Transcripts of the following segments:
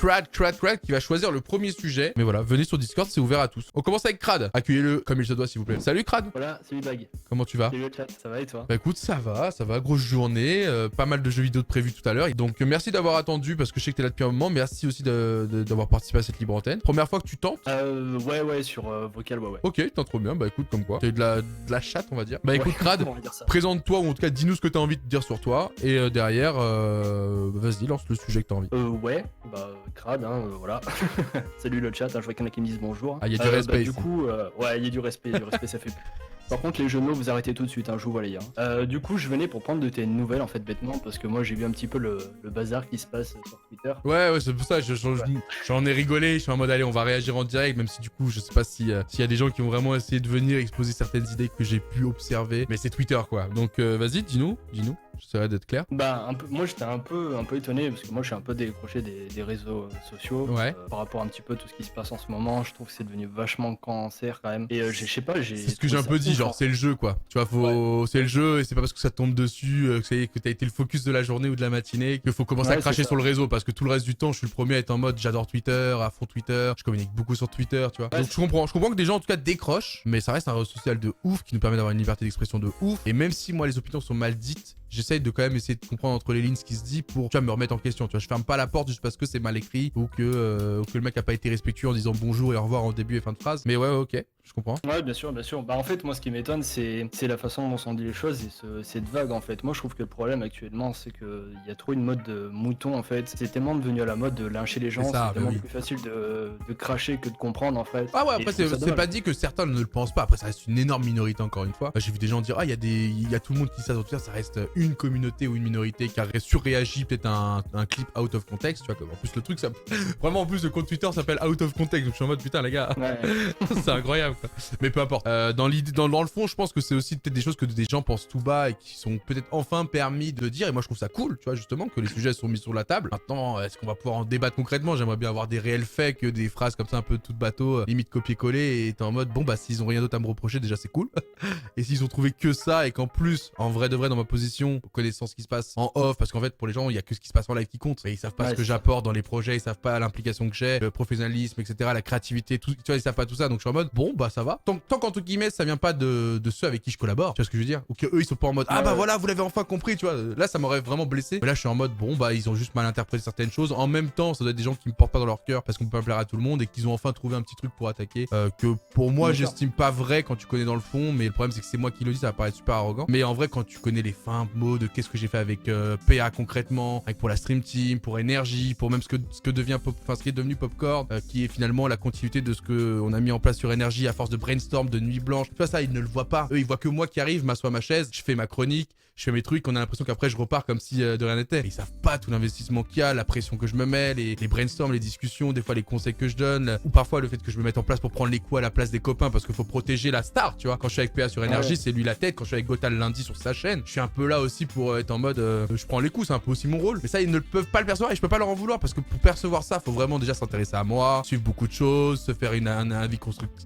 Crad qui va choisir le premier sujet. Mais voilà, venez sur Discord, c'est ouvert à tous. On commence avec Crad. Accueillez-le comme il se doit, s'il vous plaît. Salut Crad. Voilà, salut Bag. Comment tu vas? Salut le chat, ça va et toi? Bah écoute, ça va, grosse journée, pas mal de jeux vidéo de prévus tout à l'heure. Donc merci d'avoir attendu parce que je sais que t'es là depuis un moment. Merci aussi d'avoir participé à cette libre antenne. Première fois que tu tentes? Ouais, sur vocal, ouais. Ok, t'es trop bien, bah écoute, comme quoi. T'as eu de la chatte, on va dire. Bah écoute, Crad, on va dire ça. présente-toi ou en tout cas dis-nous ce que t'as envie de dire sur toi. Et derrière, vas-y, lance le sujet que t'as envie. Ouais, crade, voilà. Salut le chat, je vois qu'il y en a qui me disent bonjour. Ah, y a du respect du ici. coup, ouais, il y a du respect, ça fait. Par contre, les jeux de mots, vous arrêtez tout de suite, je vous vois les gars. Du coup, je venais pour prendre de tes nouvelles, en fait, bêtement, parce que moi, j'ai vu un petit peu le bazar qui se passe sur Twitter. Ouais, c'est pour ça, j'en ai rigolé, je suis en mode, allez, on va réagir en direct, même si du coup, je sais pas s'il y a des gens qui ont vraiment essayé de venir exposer certaines idées que j'ai pu observer, mais c'est Twitter, quoi. Donc, vas-y, dis-nous. J'essaierai d'être clair. Moi j'étais un peu étonné parce que moi je suis un peu décroché des réseaux sociaux. Ouais. Par rapport un petit peu à tout ce qui se passe en ce moment. Je trouve que c'est devenu vachement cancer quand même. Et je sais pas, c'est ce que j'ai un peu dit, genre c'est le jeu quoi. Tu vois, c'est le jeu et c'est pas parce que ça tombe dessus que t'as été le focus de la journée ou de la matinée qu'il faut commencer à cracher sur le réseau, parce que tout le reste du temps je suis le premier à être en mode j'adore Twitter, à fond Twitter, je communique beaucoup sur Twitter, tu vois. Donc je comprends que des gens en tout cas décrochent, mais ça reste un réseau social de ouf qui nous permet d'avoir une liberté d'expression de ouf. Et même si moi les opinions sont mal dites, j'essaye de quand même essayer de comprendre entre les lignes ce qui se dit pour, tu vois, me remettre en question. Tu vois, je ferme pas la porte juste parce que c'est mal écrit ou que le mec a pas été respectueux en disant bonjour et au revoir en début et fin de phrase. Mais ouais, ok, je comprends. Ouais, bien sûr. En fait, moi, ce qui m'étonne, c'est la façon dont sont dit les choses et cette vague, en fait. Moi, je trouve que le problème actuellement, c'est qu'il y a trop une mode de mouton, en fait. C'est tellement devenu à la mode de lyncher les gens. C'est tellement plus facile de cracher que de comprendre, en fait. Ah ouais, après, c'est pas dit que certains ne le pensent pas. Après, ça reste une énorme minorité, encore une fois. J'ai vu des gens dire, il y a tout le monde qui dit ça sur Twitter, ça reste une communauté ou une minorité qui a surréagi peut-être un clip out of context, tu vois, comme en plus le truc, ça vraiment en plus le compte Twitter s'appelle out of context, donc je suis en mode putain les gars, ouais. C'est incroyable quoi. Mais peu importe. Dans le fond, je pense que c'est aussi peut-être des choses que des gens pensent tout bas et qui sont peut-être enfin permis de dire, et moi je trouve ça cool, tu vois, justement, que les sujets sont mis sur la table. Maintenant, est-ce qu'on va pouvoir en débattre concrètement? J'aimerais bien avoir des réels faits que des phrases comme ça un peu toutes bateau, limite copier-coller, et t'es en mode bon bah s'ils ont rien d'autre à me reprocher, déjà c'est cool. Et s'ils ont trouvé que ça et qu'en plus, en vrai de vrai dans ma position, connaissant ce qui se passe en off, parce qu'en fait pour les gens il y a que ce qui se passe en live qui compte, et ils savent pas ce que j'apporte dans les projets, ils savent pas l'implication que j'ai, le professionnalisme, etc., la créativité, tout, tu vois, ils savent pas tout ça, donc je suis en mode bon bah ça va, tant qu'entre guillemets ça vient pas de ceux avec qui je collabore, tu vois ce que je veux dire, ou que eux ils sont pas en mode ah bah voilà vous l'avez enfin compris, tu vois, là ça m'aurait vraiment blessé, mais là je suis en mode bon bah ils ont juste mal interprété certaines choses, en même temps ça doit être des gens qui me portent pas dans leur cœur parce qu'on peut pas plaire à tout le monde et qu'ils ont enfin trouvé un petit truc pour attaquer, que pour moi j'estime pas vrai quand tu connais dans le fond, mais le problème c'est que c'est moi qui le dis, ça va paraître super arrogant, mais en vrai quand tu connais les fins mots de qu'est-ce que j'ai fait avec PA concrètement, avec pour la stream team, pour énergie, pour même ce que devient ce qui est devenu Popcorn, qui est finalement la continuité de ce que on a mis en place sur énergie à force de brainstorm, de nuit blanche. Tu vois ça, ils ne le voient pas. Eux, ils voient que moi qui arrive, m'assois à ma chaise, je fais ma chronique, je fais mes trucs, on a l'impression qu'après je repars comme si de rien n'était. Ils savent pas tout l'investissement qu'il y a, la pression que je me mets, les brainstorms, les discussions, des fois les conseils que je donne, ou parfois le fait que je me mette en place pour prendre les coups à la place des copains parce qu'il faut protéger la star, tu vois. Quand je suis avec PA sur énergie, c'est lui la tête. Quand je suis avec Gothal lundi sur sa chaîne, je suis un peu là aussi pour être en mode je prends les coups, c'est un peu aussi mon rôle. Mais ça, ils ne peuvent pas le percevoir et je peux pas leur en vouloir parce que pour percevoir ça, faut vraiment déjà s'intéresser à moi, suivre beaucoup de choses, se faire un avis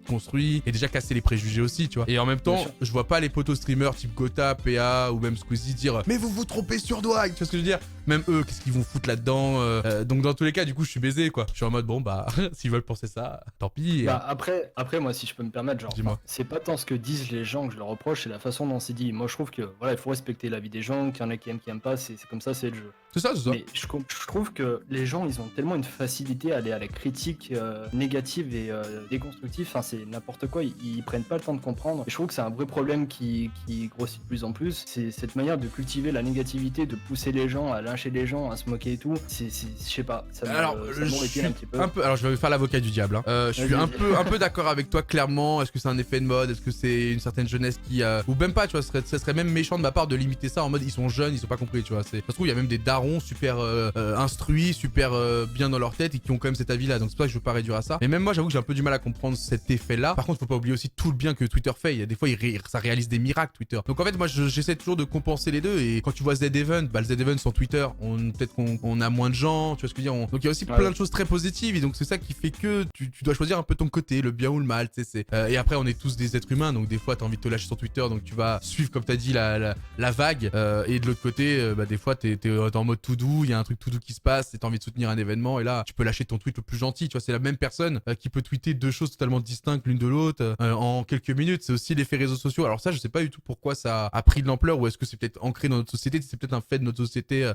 construit et déjà casser les préjugés aussi, tu vois. Et en même temps, je vois pas les potos streamers type Gotha, PA ou même Squeezie dire mais vous vous trompez sur Dwight, tu vois ce que je veux dire? Même eux, qu'est-ce qu'ils vont foutre là-dedans? Donc dans tous les cas, du coup, je suis baisé quoi. Je suis en mode bon bah s'ils veulent penser ça, tant pis. Après moi si je peux me permettre, genre c'est pas tant ce que disent les gens que je leur reproche, c'est la façon dont c'est dit. Moi je trouve que voilà, il faut respecter l'avis des gens, qu'il y en a qui aiment pas, c'est comme ça, c'est le jeu. C'est ça. Mais je trouve que les gens, ils ont tellement une facilité à aller à la critique négative et déconstructive, enfin c'est n'importe quoi, ils prennent pas le temps de comprendre. Et je trouve que c'est un vrai problème qui grossit de plus en plus, c'est cette manière de cultiver la négativité, de pousser les gens à lyncher les gens, à se moquer et tout. Je sais pas, ça m'horripile un petit peu. Alors je vais faire l'avocat du diable, hein. Je suis un peu d'accord avec toi clairement. Est-ce que c'est un effet de mode? Est-ce que c'est une certaine jeunesse qui ou même pas, tu vois, ça serait même méchant de ma part de limiter ça en mode ils sont jeunes, ils ont pas compris, tu vois. Ça se trouve il y a même des darons super instruits, super bien dans leur tête et qui ont quand même cet avis là, donc c'est pour ça que je veux pas réduire à ça. Mais même moi j'avoue que j'ai un peu du mal à comprendre cet effet là. Par contre faut pas oublier aussi tout le bien que Twitter fait. Il y a des fois ça réalise des miracles Twitter. Donc en fait moi j'essaie toujours de compenser les deux, et quand tu vois Z-Event, bah le Z-Event sans Twitter peut-être qu'on a moins de gens, tu vois ce que je veux dire. Donc il y a aussi plein de choses très positives et donc c'est ça qui fait que tu dois choisir un peu ton côté, le bien ou le mal, tu sais. Et après on est tous des êtres humains, donc des fois t'as envie de te lâcher sur Twitter, donc tu vas suivre comme t'as dit la vague. Et de l'autre côté, des fois t'es en mode tout doux, il y a un truc tout doux qui se passe, et t'as envie de soutenir un événement et là tu peux lâcher ton tweet le plus gentil, tu vois. C'est la même personne qui peut tweeter deux choses totalement distinctes l'une de l'autre en quelques minutes. C'est aussi l'effet réseaux sociaux. Alors ça je sais pas du tout pourquoi ça a pris de l'ampleur, ou est-ce que c'est peut-être ancré dans notre société, c'est peut-être un fait de notre société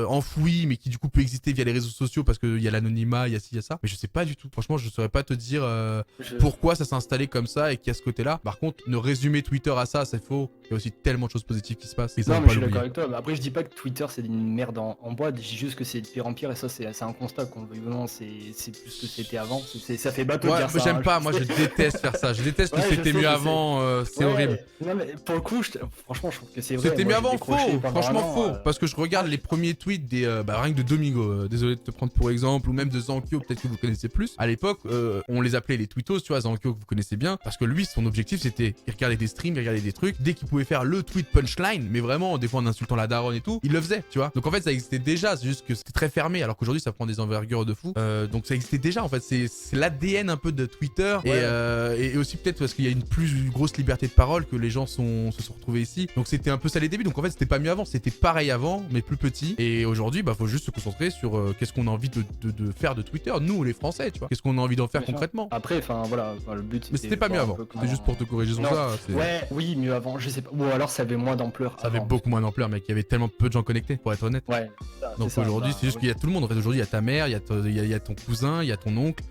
enfoui mais qui du coup peut exister via les réseaux sociaux parce qu'il y a l'anonymat, il y a ci, il y a ça. Mais je sais pas du tout. Franchement, je saurais pas te dire pourquoi ça s'est installé comme ça et qu'il y a ce côté-là. Par contre, ne résumer Twitter à ça, c'est faux. Il y a aussi tellement de choses positives qui se passent. Et ça, non, mais je suis d'accord avec toi. Après, je dis pas que Twitter c'est une merde en boîte. Je dis juste que c'est de pire en pire et ça, c'est un constat qu'on le veuille ou non. C'est plus que c'était avant. Ça fait bateau de dire ça. Moi, j'aime pas. Moi, je déteste faire ça. Je déteste que c'était mieux avant. C'est horrible. Non, mais pour le coup, franchement, je trouve que c'est vrai. C'était mieux avant, faux. Franchement, faux. Parce que je regarde les premiers tweets rien que de Domingo. Désolé de te prendre pour exemple, ou même de Zankyo, peut-être que vous connaissez plus. À l'époque, on les appelait les tweetos, tu vois, Zankyo que vous connaissez bien, parce que lui, son objectif, c'était il regardait des streams, il regardait des trucs. Dès qu'il pouvait faire le tweet punchline, mais vraiment, des fois en insultant la daronne et tout, il le faisait, tu vois. Donc en fait, ça existait déjà, c'est juste que c'était très fermé, alors qu'aujourd'hui, ça prend des envergures de fou. Donc ça existait déjà, en fait. C'est l'ADN un peu de Twitter, et aussi peut-être parce qu'il y a une plus grosse liberté de parole que les gens se sont retrouvés ici. Donc c'était un peu ça les débuts. Donc en fait, c'était pas mieux avant, c'était pareil avant, mais plus petit. Et aujourd'hui, faut juste se concentrer sur qu'est-ce qu'on a envie de faire de Twitter, nous les Français, tu vois. Qu'est-ce qu'on a envie d'en faire concrètement. Après, voilà, le but mais c'était pas mieux avant. C'était juste pour te corriger sur ça. Oui, mieux avant, je sais pas. Ou alors ça avait moins d'ampleur. Ça avait beaucoup moins d'ampleur, mec. Il y avait tellement peu de gens connectés, pour être honnête. Ouais. Donc aujourd'hui, c'est juste qu'il y a tout le monde. En fait, aujourd'hui, il y a ta mère, il y a ton cousin, il y a ton oncle.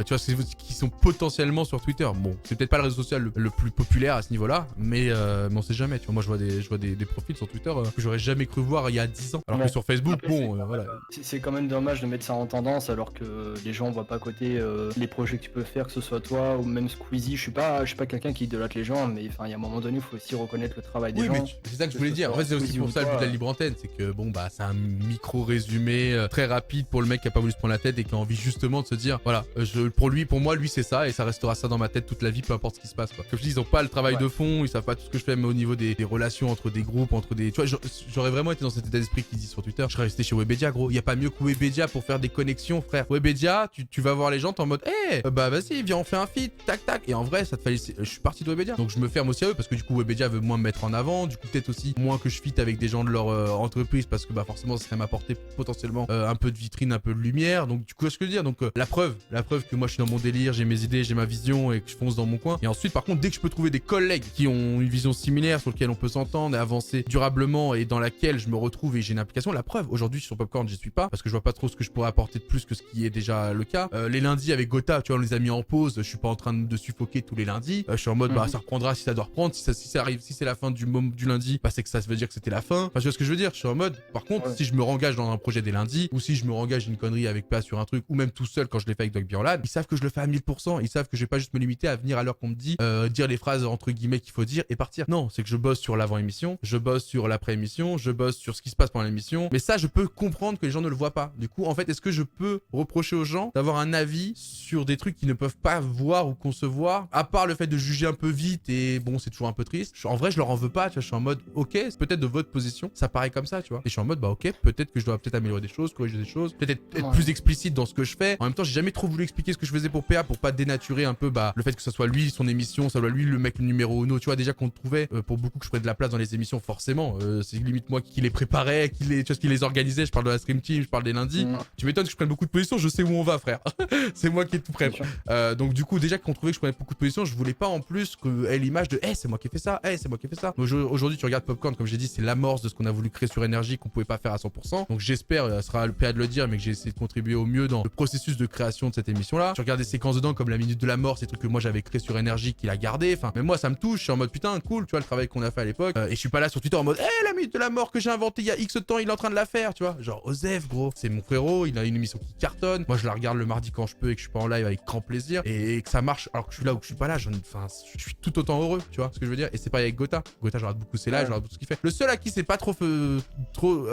Tu vois, qui sont potentiellement sur Twitter. Bon, c'est peut-être pas le réseau social le plus populaire à ce niveau-là, mais on sait jamais. Tu vois, moi, je vois des profils sur Twitter que j'aurais jamais cru voir il y a 10 ans. Alors que sur Facebook, après, voilà. C'est quand même dommage de mettre ça en tendance alors que les gens voient pas à côté les projets que tu peux faire, que ce soit toi ou même Squeezie. Je suis pas quelqu'un qui idolâtre les gens, mais il y a un moment donné, il faut aussi reconnaître le travail des gens. Oui, mais c'est ça que je voulais dire. En fait, c'est aussi pour ça le but de la libre antenne, c'est que c'est un micro résumé très rapide pour le mec qui a pas voulu se prendre la tête et qui a envie justement de se dire, voilà, pour moi, lui, c'est ça et ça restera ça dans ma tête toute la vie, peu importe ce qui se passe, quoi. Comme je dis, ils ont pas le travail de fond, ils savent pas tout ce que je fais, mais au niveau des relations entre des groupes, tu vois, j'aurais vraiment été dans cet état d'esprit qu'ils disent sur Twitter. Je serais resté chez Webedia, gros. Il y a pas mieux que Webedia pour faire des connexions, frère. Webedia, tu vas voir les gens, t'es en mode, vas-y, viens, on fait un feat, tac, tac. Et en vrai, ça te fallait. Je suis parti de Webedia. Donc je me ferme aussi à eux parce que du coup, Webedia veut moins me mettre en avant. Du coup, peut-être aussi moins que je fit avec des gens de leur entreprise parce que forcément, ça serait m'apporter potentiellement un peu de vitrine, un peu de lumière. Donc, du coup, ce que je veux dire. Donc, la preuve que moi, je suis dans mon délire, j'ai mes idées, j'ai ma vision et que je fonce dans mon coin. Et ensuite, par contre, dès que je peux trouver des collègues qui ont une vision similaire sur laquelle on peut s'entendre et avancer durablement et dans laquelle je me retrouve et j'ai une application, la preuve, aujourd'hui, sur Popcorn, j'y suis pas parce que je vois pas trop ce que je pourrais apporter de plus que ce qui est déjà le cas. Les lundis avec Gotha, tu vois, on les a mis en pause. Je suis pas en train de suffoquer tous les lundis. Je suis en mode, ça reprendra si ça doit reprendre. Si ça arrive, si c'est la fin du lundi, c'est que ça veut dire que c'était la fin. Enfin, tu vois ce que je veux dire? Je suis en mode, par contre, si je me rengage dans un projet des lundis ou si je me rengage une connerie avec PA sur un truc ou même tout seul quand je l'ai fait avec Doc Birlan, ils savent que je le fais à 1000%. Ils savent que je vais pas juste me limiter à venir à l'heure qu'on me dit, dire les phrases entre guillemets qu'il faut dire et partir. Non, c'est que je bosse sur l'avant-émission, je bosse sur l'après-émission, je bosse sur ce qui se passe pendant l'émission. Mais ça, je peux comprendre que les gens ne le voient pas. Du coup, en fait, est-ce que je peux reprocher aux gens d'avoir un avis sur des trucs qu'ils ne peuvent pas voir ou concevoir, à part le fait de juger un peu vite et bon, c'est toujours un peu triste. En vrai, je leur en veux pas, tu vois, je suis en mode, ok, peut-être de votre position, ça paraît comme ça, tu vois. Et je suis en mode, ok, peut-être que je dois améliorer des choses, corriger des choses, peut-être être plus explicite dans ce que je fais. En même temps, j'ai jamais trop voulu expliquer ce que je faisais pour PA pour pas dénaturer un peu le fait que ce soit lui, son émission, ça soit lui le mec le numéro uno, tu vois, déjà qu'on trouvait pour beaucoup que je prenais de la place dans les émissions, forcément. C'est limite moi qui les préparais, tu vois, qui les organisait. Je parle de la Stream Team, je parle des lundis. Tu m'étonnes que je prenne beaucoup de positions, je sais où on va, frère. C'est moi qui ai tout prêt. Donc du coup, déjà qu'on trouvait que je prenais beaucoup de positions, je voulais pas en plus que l'image de c'est moi qui ai fait ça, c'est moi qui ai fait ça. Aujourd'hui, tu regardes Popcorn, comme j'ai dit, c'est l'amorce de ce qu'on a voulu créer sur Énergie qu'on pouvait pas faire à 100%. Donc j'espère, ce sera le PA de le dire, mais que j'ai essayé de contribuer au mieux dans le processus de création de cette émission-là. Tu regardes des séquences dedans comme la minute de la mort, ces trucs que moi j'avais créé sur Énergie, qu'il a gardé. Enfin, mais moi ça me touche, je suis en mode putain, cool, tu vois, le travail qu'on a fait à l'époque. Et je suis pas là sur Twitter en mode la minute de la mort que j'ai inventée il y a X temps, il est en train de la faire, tu vois. Genre Osef, gros, c'est mon frérot, il a une émission qui cartonne. Moi je la regarde le mardi quand je peux et que je suis pas en live avec grand plaisir et que ça marche alors que je suis là ou que je suis pas là, je suis tout autant heureux, tu vois ce que je veux dire. Et c'est pareil avec Gotha. Gotha, je regarde beaucoup ses lives, je regarde beaucoup ce qu'il fait. Le seul à qui c'est pas trop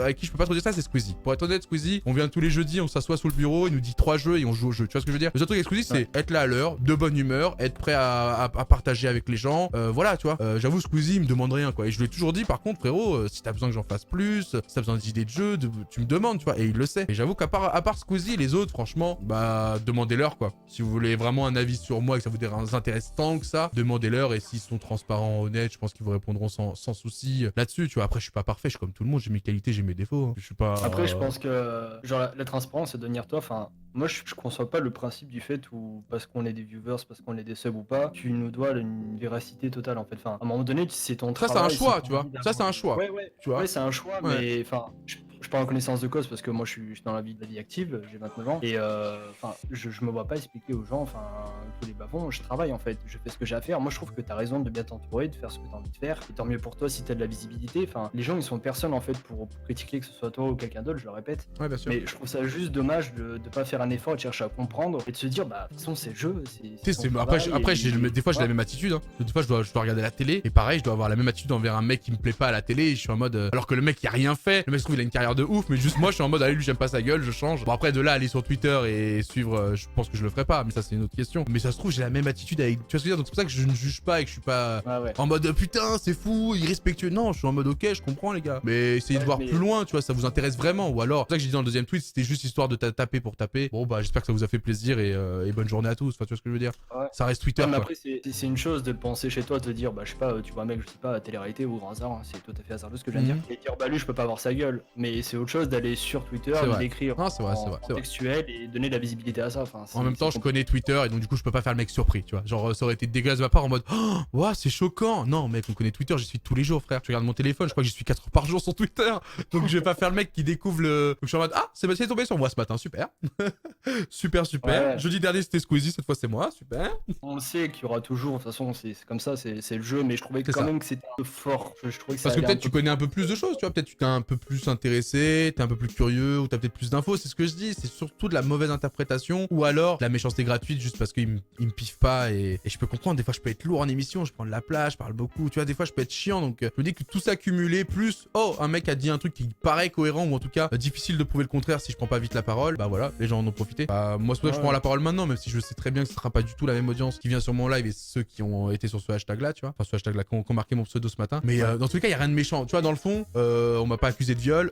avec qui je peux pas trop dire ça, c'est Squeezie. Pour être honnête, Squeezie, on vient tous les jeudis, on s'assoit sous le bureau, il nous dit 3 jeux et on joue au jeu. Tu vois ce que je veux dire? Le seul truc avec Squeezie, c'est être là à l'heure, de bonne humeur, être prêt à partager avec les gens. Voilà, tu vois. J'avoue, Squeezie, il me demande rien, quoi. Et je lui ai toujours dit, par contre, frérot, si t'as besoin que j'en fasse plus, si t'as besoin des idées de jeu, tu me demandes, tu vois, et il le sait. Et j'avoue qu'à part Squeezie, les autres, franchement, bah, demandez-leur, quoi. Si vous voulez vraiment un avis sur moi et que ça vous intéresse tant que ça, demandez-leur, et s'ils sont transparents, honnêtes, je pense qu'ils vous répondront sans souci là-dessus, tu vois. Après, je suis pas parfait, je suis comme tout le monde, j'ai mes qualités, j'ai mes défauts, hein. Je suis pas... Après, je pense que genre la transparence, c'est devenir toi. Enfin, moi, je conçois pas le principe du fait où parce qu'on est des viewers, parce qu'on est des subs ou pas, tu nous dois une véracité totale en fait. Enfin, à un moment donné, c'est ton Ça, travail. c'est un choix, c'est tu ton vois. envie Ça, c'est un d'avoir- choix, Ouais, tu vois. c'est un choix, Ouais. mais enfin, je parle en connaissance de cause parce que moi, je suis dans la vie active, j'ai 29 ans et enfin, je me vois pas expliquer aux gens, enfin, tous les bavons. Je travaille en fait, je fais ce que j'ai à faire. Moi, je trouve que t'as raison de bien t'entourer, de faire ce que t'as envie de faire. Et tant mieux pour toi si t'as de la visibilité. Enfin, les gens, ils sont personne en fait pour critiquer que ce soit toi ou quelqu'un d'autre. Je le répète. Ouais, bien sûr. Mais je trouve ça juste dommage de pas faire un effort et de chercher à comprendre et de se dire, bah, de toute façon, c'est le jeu. Tu sais, après, des fois, j'ai la même attitude. Hein. Des fois, je dois regarder la télé. Et pareil, je dois avoir la même attitude envers un mec qui me plaît pas à la télé. Et je suis en mode. Alors que le mec, il a rien fait. Le mec, se trouve, il a une carrière de ouf. Mais juste moi, je suis en mode, allez, lui, j'aime pas sa gueule, je change. Bon, après, de là, aller sur Twitter et suivre, je pense que je le ferai pas. Mais ça, c'est une autre question. Mais ça se trouve, j'ai la même attitude avec. Tu vois ce que je veux dire? Donc, c'est pour ça que je ne juge pas et que je suis pas en mode, putain, c'est fou, irrespectueux. Non, je suis en mode, ok, je comprends, les gars. Mais essayez de voir plus loin, tu vois, ça vous intéresse vraiment. Ou alors, c'est ça que j'ai dit dans le deuxième tweet, c'était juste histoire de taper pour taper. Bon, bah, j'espère que ça vous a fait plaisir et bonne journée à tous. Enfin, tu vois ce que je veux dire? Ça reste Twitter. Mais quoi. après, c'est une chose de penser chez toi, de te dire, bah, je sais pas, tu vois un mec, je sais pas, télé-réalité ou grand hasard, hein, c'est tout à fait hasardeux ce que je viens de dire, et dire, bah, lui, je peux pas avoir sa gueule. Mais c'est autre chose d'aller sur Twitter, d'écrire en textuel et donner de la visibilité à ça. Enfin, en même temps, je connais Twitter et donc, du coup, je peux pas faire le mec surpris, tu vois. Genre, ça aurait été dégueulasse de ma part en mode, oh, wow, c'est choquant. Non, mec, on connaît Twitter, j'y suis tous les jours, frère. Tu regardes mon téléphone, je crois que j'y suis 4 heures par jour sur Twitter. Donc, je vais pas faire le mec qui découvre le. Donc, je suis en mode, ah, c'est tombé sur moi ce matin, super. super. Ouais. Jeudi dernier, c'était Squeezie, cette fois, c'est moi, super. On le sait qu'il y aura toujours, de toute façon, c'est comme ça, c'est le jeu, mais je trouvais quand même que c'était un peu fort. Je trouvais que parce que peut-être tu connais un peu plus de choses, tu vois, peut-être tu t'es un peu plus intéressé, t'es un peu plus curieux, ou t'as peut-être plus d'infos, c'est ce que je dis, c'est surtout de la mauvaise interprétation, ou alors de la méchanceté gratuite juste parce qu'il me piffe pas, et je peux comprendre, des fois je peux être lourd en émission, je prends de la place, je parle beaucoup, tu vois, des fois je peux être chiant, donc je me dis que tout ça cumulé, plus, oh, un mec a dit un truc qui paraît cohérent, ou en tout cas difficile de prouver le contraire si je prends pas vite la parole, bah voilà, les gens en ont profité. Bah, moi c'est pour ça que je prends la parole maintenant, même si je sais très bien que ce sera pas du tout la même audience qui vient sur mon live et ceux qui ont été sur ce hashtag là, tu vois, enfin ce hashtag là qui ont marqué mon pseudo ce matin, mais dans tous les cas il y a rien de méchant, tu vois, dans le fond, on m'a pas accusé de viol,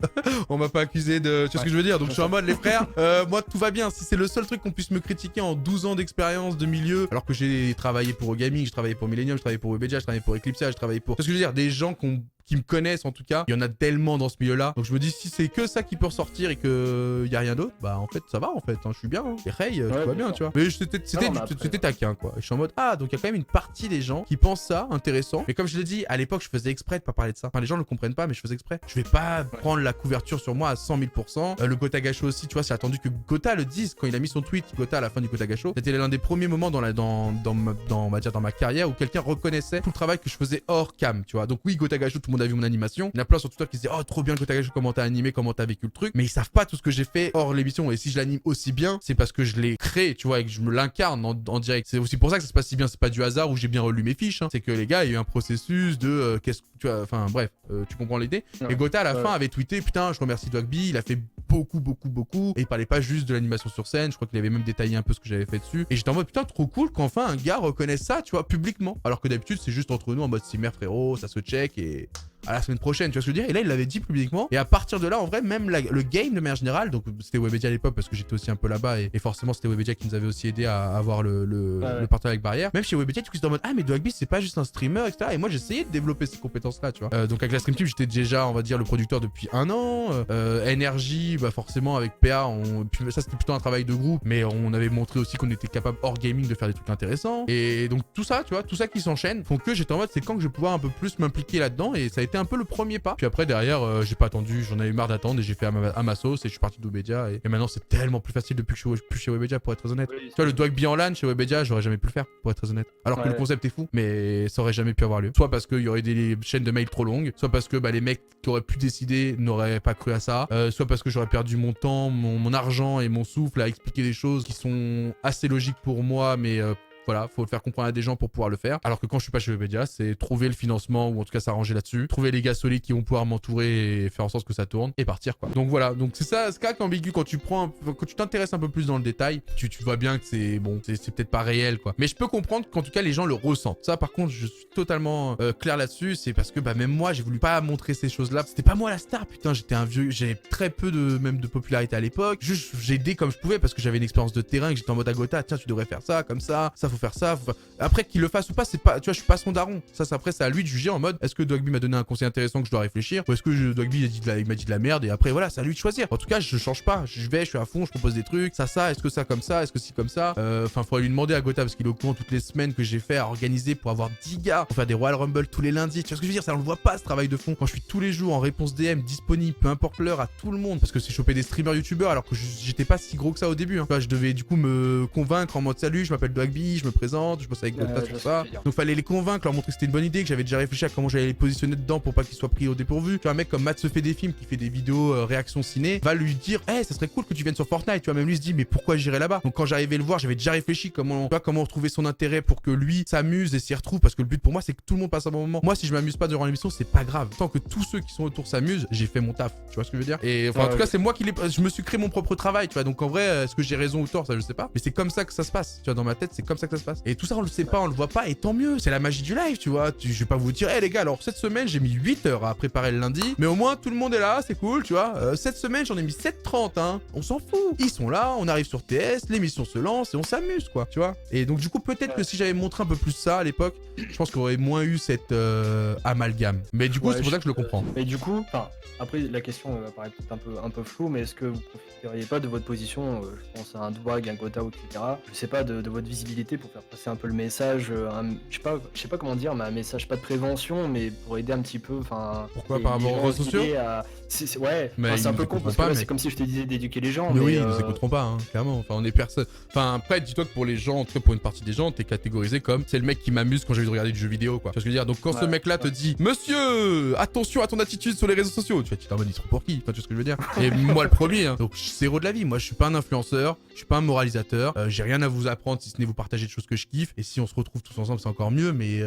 on m'a pas accusé de, tu vois ce que je veux dire, donc je suis en mode les frères, moi tout va bien, si c'est le seul truc qu'on puisse me critiquer en 12 ans d'expérience de milieu, alors que j'ai travaillé pour Gaming, j'ai travaillé pour Millennium, j'ai travaillé pour Webedia, j'ai travaillé pour Eclipse, j'ai travaillé pour, tu vois ce que je veux dire, des gens qui me connaissent en tout cas, il y en a tellement dans ce milieu-là. Donc je me dis si c'est que ça qui peut ressortir et que y a rien d'autre, bah en fait ça va en fait, hein, je suis bien. Hein. Et Ray, tout va bien, tu vois. Mais c'était taquin quoi. Et je suis en mode donc il y a quand même une partie des gens qui pensent ça intéressant. Mais comme je l'ai dit, à l'époque je faisais exprès de pas parler de ça. Enfin les gens ne le comprennent pas, mais je faisais exprès. Je vais pas prendre la couverture sur moi à 100 000%. Le Gotha Gacho aussi, tu vois, c'est attendu que Gotha le dise quand il a mis son tweet. Gotha à la fin du Gotha Gacho, c'était l'un des premiers moments dans ma carrière où quelqu'un reconnaissait tout le travail que je faisais hors cam, tu vois. Donc oui, Gotha Gacho, tout le monde a vu mon animation. Il y en a plein sur Twitter qui se disent oh trop bien Gotha Gacho, comment t'as animé, comment t'as vécu le truc, mais ils savent pas tout ce que j'ai fait hors l'émission. Et si je l'anime aussi bien, c'est parce que je l'ai créé, tu vois, et que je me l'incarne en direct. C'est aussi pour ça que ça se passe si bien. C'est pas du hasard où j'ai bien relu mes fiches. Hein. C'est que les gars, il y a eu un processus de qu'est-ce que tu vois, enfin bref, tu comprends l'idée. Et Gotha à la fin avait tweeté putain, je remercie Dogby, il a fait beaucoup et il parlait pas juste de l'animation sur scène, je crois qu'il avait même détaillé un peu ce que j'avais fait dessus, et j'étais en mode putain trop cool qu'enfin un gars reconnaisse ça, tu vois, publiquement, alors que d'habitude c'est juste entre nous en mode Simmer frérot, ça se check et à la semaine prochaine, tu vois ce que je veux dire. Et là il l'avait dit publiquement, et à partir de là en vrai même le game de manière générale, donc c'était Webedia à l'époque parce que j'étais aussi un peu là-bas, et forcément c'était Webedia qui nous avait aussi aidé à avoir le partenariat avec Barrière, même chez Webedia tu étais en mode mais Dogby c'est pas juste un streamer etc, et moi j'essayais de développer ces compétences là, tu vois. Donc avec la Stream Team j'étais déjà on va dire le producteur depuis 1 an, Energy bah forcément avec PA puis ça c'était plutôt un travail de groupe, mais on avait montré aussi qu'on était capable hors gaming de faire des trucs intéressants, et donc tout ça tu vois, tout ça qui s'enchaîne font que j'étais en mode c'est quand que je vais pouvoir un peu plus m'impliquer là-dedans, et ça a été un peu le premier pas. Puis après derrière j'ai pas attendu, j'en avais marre d'attendre et j'ai fait à ma sauce et je suis parti de Webedia, et maintenant c'est tellement plus facile depuis que je suis plus chez Webedia, pour être très honnête. Tu vois le Dogby en LAN chez Webedia j'aurais jamais pu le faire, pour être très honnête, alors que le concept est fou, mais ça aurait jamais pu avoir lieu, soit parce qu'il y aurait des chaînes de mails trop longues, soit parce que les mecs qui auraient pu décider n'auraient pas cru à ça, soit parce que j'aurais perdu mon temps, mon argent et mon souffle à expliquer des choses qui sont assez logiques pour moi, mais voilà, faut le faire comprendre à des gens pour pouvoir le faire. Alors que quand je suis pas chez Webedia, c'est trouver le financement ou en tout cas s'arranger là-dessus, trouver les gars solides qui vont pouvoir m'entourer et faire en sorte que ça tourne et partir quoi. Donc voilà, donc c'est ça, c'est quand même ambigu quand tu quand tu t'intéresses un peu plus dans le détail, tu vois bien que c'est bon, c'est peut-être pas réel quoi. Mais je peux comprendre qu'en tout cas les gens le ressentent. Ça par contre, je suis totalement clair là-dessus, c'est parce que bah même moi, j'ai voulu pas montrer ces choses-là. C'était pas moi la star, putain, j'étais un vieux, j'avais très peu de popularité à l'époque. Juste j'ai aidé comme je pouvais parce que j'avais une expérience de terrain, que j'étais en mode Agota, tiens, tu devrais faire ça comme ça faut faire ça. Après qu'il le fasse ou pas, c'est pas, tu vois, je suis pas son daron. Ça après c'est à lui de juger en mode est-ce que Dogby m'a donné un conseil intéressant que je dois réfléchir ou est-ce que Dogby il m'a dit de la merde et après voilà, c'est à lui de choisir. En tout cas, je change pas, je suis à fond, je propose des trucs, ça, est-ce que ça comme ça, est-ce que si comme ça. Enfin, faudrait lui demander à Gotha parce qu'il est au courant toutes les semaines que j'ai fait à organiser pour avoir 10 gars pour faire des Royal Rumble tous les lundis. Tu vois ce que je veux dire? Ça on le voit pas ce travail de fond. Quand je suis tous les jours en réponse DM disponible, peu importe l'heure à tout le monde parce que c'est choper des streamers youtubeurs alors que j'étais pas si gros que ça au début. Hein. Enfin, je devais du coup me convaincre en mode salut, je m'appelle Dogby, je me présente, je bosse avec Gotha sur ça. Donc fallait les convaincre, leur montrer que c'était une bonne idée, que j'avais déjà réfléchi à comment j'allais les positionner dedans pour pas qu'ils soient pris au dépourvu. Tu vois, un mec comme Matt se fait des films qui fait des vidéos réactions ciné va lui dire hey, ça serait cool que tu viennes sur Fortnite. Tu vois, même lui se dit mais pourquoi j'irais là-bas? Donc quand j'arrivais le voir, j'avais déjà réfléchi comment retrouver son intérêt pour que lui s'amuse et s'y retrouve parce que le but pour moi c'est que tout le monde passe un bon moment. Moi si je m'amuse pas durant l'émission, c'est pas grave. Tant que tous ceux qui sont autour s'amusent, j'ai fait mon taf. Tu vois ce que je veux dire? Et enfin, en tout cas, c'est moi je me suis créé mon propre travail, tu vois. Donc en vrai, est-ce que j'ai raison ou tort, ça je sais pas, mais c'est comme ça que ça se passe. Tu vois, dans ma tête, c'est comme ça que ça se passe. Et tout ça on le sait pas, on le voit pas et tant mieux, c'est la magie du live, tu vois. Je vais pas vous dire hey les gars, alors cette semaine, j'ai mis 8 heures à préparer le lundi, mais au moins tout le monde est là, c'est cool, tu vois. Cette semaine, j'en ai mis 7h30 hein. On s'en fout. Ils sont là, on arrive sur TS, l'émission se lance et on s'amuse quoi, tu vois. Et donc du coup, peut-être que si j'avais montré un peu plus ça à l'époque, je pense qu'on aurait moins eu cette amalgame. Mais du coup, c'est pour ça que je le comprends. Mais du coup, après la question paraît peut-être un peu floue, mais est-ce que vous profitériez pas de votre position, je pense à un Dwag, un Gotha, etc. Je sais pas, de votre visibilité pour faire passer un peu le message, je sais pas comment dire, mais un message pas de prévention, mais pour aider un petit peu, enfin. Pourquoi par rapport aux réseaux sociaux? Ouais, c'est un peu con parce que c'est comme si je te disais d'éduquer les gens. Mais oui, ils nous écouteront pas, hein, clairement. Enfin, on est personne. Enfin, après, dis-toi que pour les gens, en tout cas pour une partie des gens, t'es catégorisé comme c'est le mec qui m'amuse quand j'ai envie de regarder du jeu vidéo, quoi. Tu vois ce que je veux dire? Donc quand ce mec-là te dit monsieur, attention à ton attitude sur les réseaux sociaux, tu t'en mode il se pour qui? Enfin, tu vois ce que je veux dire? Et moi le premier, hein. Donc c'est héros de la vie. Moi, je suis pas un influenceur, je suis pas un moralisateur. J'ai rien à vous apprendre si ce n'est vous partager des choses que je kiffe. Et si on se retrouve tous ensemble, c'est encore mieux. Mais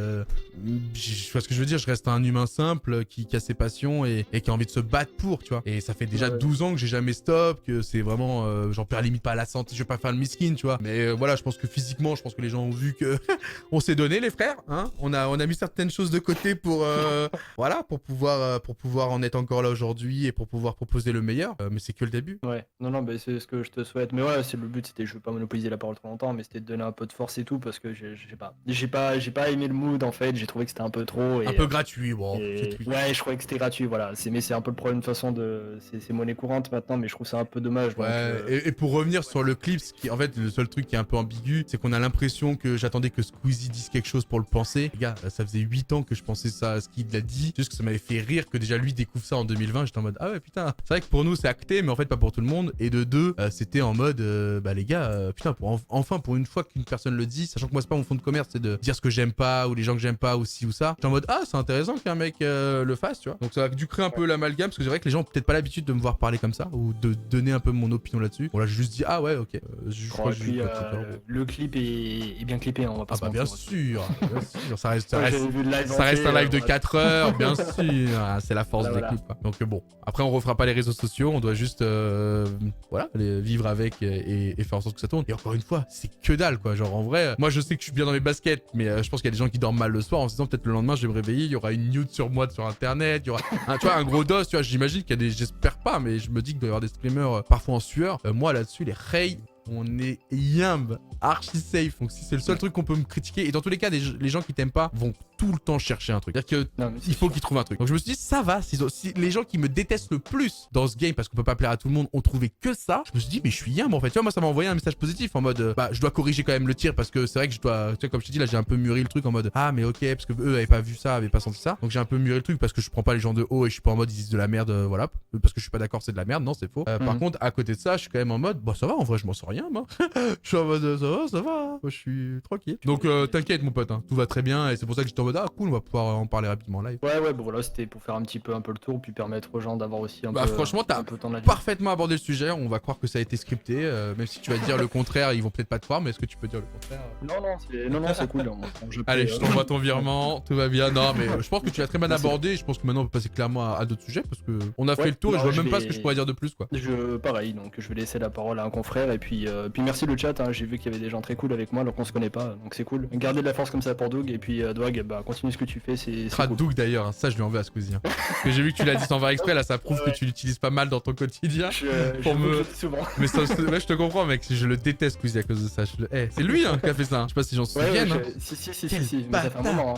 tu vois ce que je veux dire? Je reste un humain simple qui a ses passions et qui a envie de se battre pour, tu vois. Et ça fait déjà 12 ans que j'ai jamais stop, que c'est vraiment, j'en perds limite pas à la santé, je vais pas faire le miskin, tu vois. Mais voilà, je pense que physiquement, je pense que les gens ont vu que on s'est donné, les frères, hein. On a mis certaines choses de côté pour, voilà, pour pouvoir en être encore là aujourd'hui et pour pouvoir proposer le meilleur. Mais c'est que le début. Ouais, non, mais c'est ce que je te souhaite. Mais ouais, c'est le but, c'était, je veux pas monopoliser la parole trop longtemps, mais c'était de donner un peu de force et tout, parce que j'ai pas aimé le mood en fait. J'ai trouvé que c'était un peu trop. Et, un peu gratuit, bon. Ouais, je croyais que c'était gratuit, voilà. Mais c'est un peu le problème de toute façon c'est monnaie courante maintenant, mais je trouve ça un peu dommage. Ouais, donc, et pour revenir sur le clip, en fait, le seul truc qui est un peu ambigu, c'est qu'on a l'impression que j'attendais que Squeezie dise quelque chose pour le penser. Les gars, ça faisait 8 ans que je pensais ça, ce qu'il a dit. Juste que ça m'avait fait rire que déjà lui découvre ça en 2020. J'étais en mode, ah ouais, putain. C'est vrai que pour nous, c'est acté, mais en fait, pas pour tout le monde. Et de deux, c'était en mode, bah les gars, putain, enfin, pour une fois qu'une personne le dit, sachant que moi, c'est pas mon fond de commerce, c'est de dire ce que j'aime pas ou les gens que j'aime pas ou ci ou ça. J'étais en mode, ah, c'est intéressant qu'un mec le fasse, tu vois. Donc ça a dû créer un peu l'amalgame, parce que c'est vrai que les gens ont peut-être pas l'habitude de me voir parler comme ça ou de donner un peu mon opinion là-dessus. Bon, là, j'ai juste dit, ah ouais, ok. Le clip est bien clippé, hein, on va pas se mentir. Bien sûr, ça reste un live de 4 heures, bien sûr. C'est la force des clips, quoi. Donc bon, après on refera pas les réseaux sociaux, on doit juste voilà, vivre avec et faire en sorte que ça tourne. Et encore une fois, c'est que dalle, quoi. Genre en vrai, moi je sais que je suis bien dans mes baskets, mais je pense qu'il y a des gens qui dorment mal le soir en se disant peut-être le lendemain je vais me réveiller, il y aura une nude sur moi sur internet, il y aura tu vois, un gros dos, tu vois. J'imagine qu'il y a des, j'espère pas, mais je me dis qu'il doit y avoir des streamers parfois en sueur. Moi là-dessus, les rays, on est yamb, archi safe. Donc si c'est le seul truc qu'on peut me critiquer, et dans tous les cas, les gens qui t'aiment pas vont tout le temps chercher un truc. C'est-à-dire qu'il faut qu'ils trouvent un truc. Donc je me suis dit, ça va, si les gens qui me détestent le plus dans ce game, parce qu'on peut pas plaire à tout le monde, ont trouvé que ça, je me suis dit, mais je suis yamb en fait. Tu vois, moi ça m'a envoyé un message positif en mode, bah je dois corriger quand même le tir, parce que c'est vrai que je dois, tu vois, comme je te dis là, j'ai un peu mûri le truc en mode, ah mais ok, parce que eux avaient pas vu ça, avaient pas senti ça. Donc j'ai un peu mûri le truc parce que je prends pas les gens de haut et je suis pas en mode ils disent de la merde, voilà, parce que je suis pas d'accord, c'est de la merde, non, c'est faux. Par contre, à côté de ça, je suis quand même en mode, bah ça va, en vrai, je m'en sors rien, moi. Je suis en mode, ça va, moi je suis tranquille. Donc t'inquiète mon pote, hein, tout va très bien et c'est pour ça que j'étais en mode, mode ah cool, on va pouvoir en parler rapidement en live. Ouais, bon voilà, c'était pour faire un peu le tour, puis permettre aux gens d'avoir aussi Bah franchement, t'as un peu de temps de la vie. parfaitement abordé le sujet, on va croire que ça a été scripté, même si tu vas dire le contraire, ils vont peut-être pas te croire, mais est-ce que tu peux dire le contraire? Non, c'est cool. Allez, je t'envoie ton virement, tout va bien. Non, mais je pense que tu l'as très bien abordé. Je pense que maintenant on peut passer clairement à d'autres sujets parce que on a fait le tour et je vois même pas ce que je pourrais dire de plus quoi. Pareil, donc je vais laisser la parole à un confrère et puis merci le chat. Hein, j'ai vu qu'il y avait des gens très cool avec moi alors qu'on se connaît pas, donc c'est cool. Gardez de la force comme ça pour Doug et puis Doug, bah continue ce que tu fais, c'est cool. Doug d'ailleurs, hein, ça je lui en veux à Squeezie. Hein. Parce que j'ai vu que tu l'as dit sans faire exprès, là ça prouve que tu l'utilises pas mal dans ton quotidien. Souvent. Mais je te comprends mec, je le déteste Squeezie à cause de ça. C'est lui hein, qui a fait ça. Hein. Je sais pas si j'en souviens. Si. Mais ça fait un moment.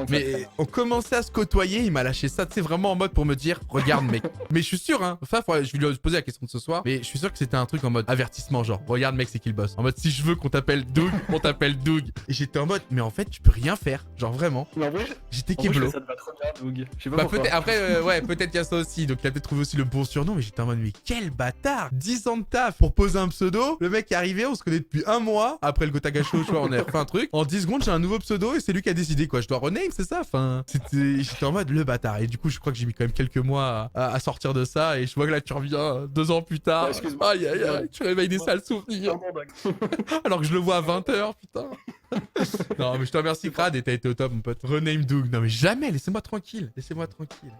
Mais on commençait à se côtoyer, il m'a lâché ça, tu sais, vraiment en mode pour me dire, regarde mec. Mais je suis sûr, hein, enfin, je vais lui poser la question de ce soir, mais je suis sûr que c'était un truc en mode avertissement, genre, regarde mec, c'est qui le boss. En mode, si je veux qu'on t'appelle Doug, on t'appelle Doug. Et j'étais en mode, mais en fait, tu peux rien faire. Genre vraiment. Mais en vrai, j'étais keblo. Ça te va trop bien, Doug. Je sais pas bah pourquoi. après, ouais, peut-être qu'il y a ça aussi. Donc il a peut-être trouvé aussi le bon surnom, mais j'étais en mode, mais quel bâtard. 10 ans de taf pour poser un pseudo. Le mec est arrivé, on se connaît depuis un mois. Après le Gotaga Show, tu vois, on a refait un truc. En 10 secondes, j'ai un nouveau pseudo et c'est lui qui a décidé quoi. Je dois rename, c'est ça. Enfin, j'étais en mode le bâtard. Et du coup, je crois que j'ai mis quand même quelques mois à sortir de ça. Et je vois que là, tu reviens 2 ans plus tard. Aïe, tu réveilles des sales souvenirs. Alors que je le vois à 20h, putain. Non, mais je te remercie, Crad, et t'as été au top, mon pote. Rename Doug. Non, mais jamais, laissez-moi tranquille. Laissez-moi tranquille.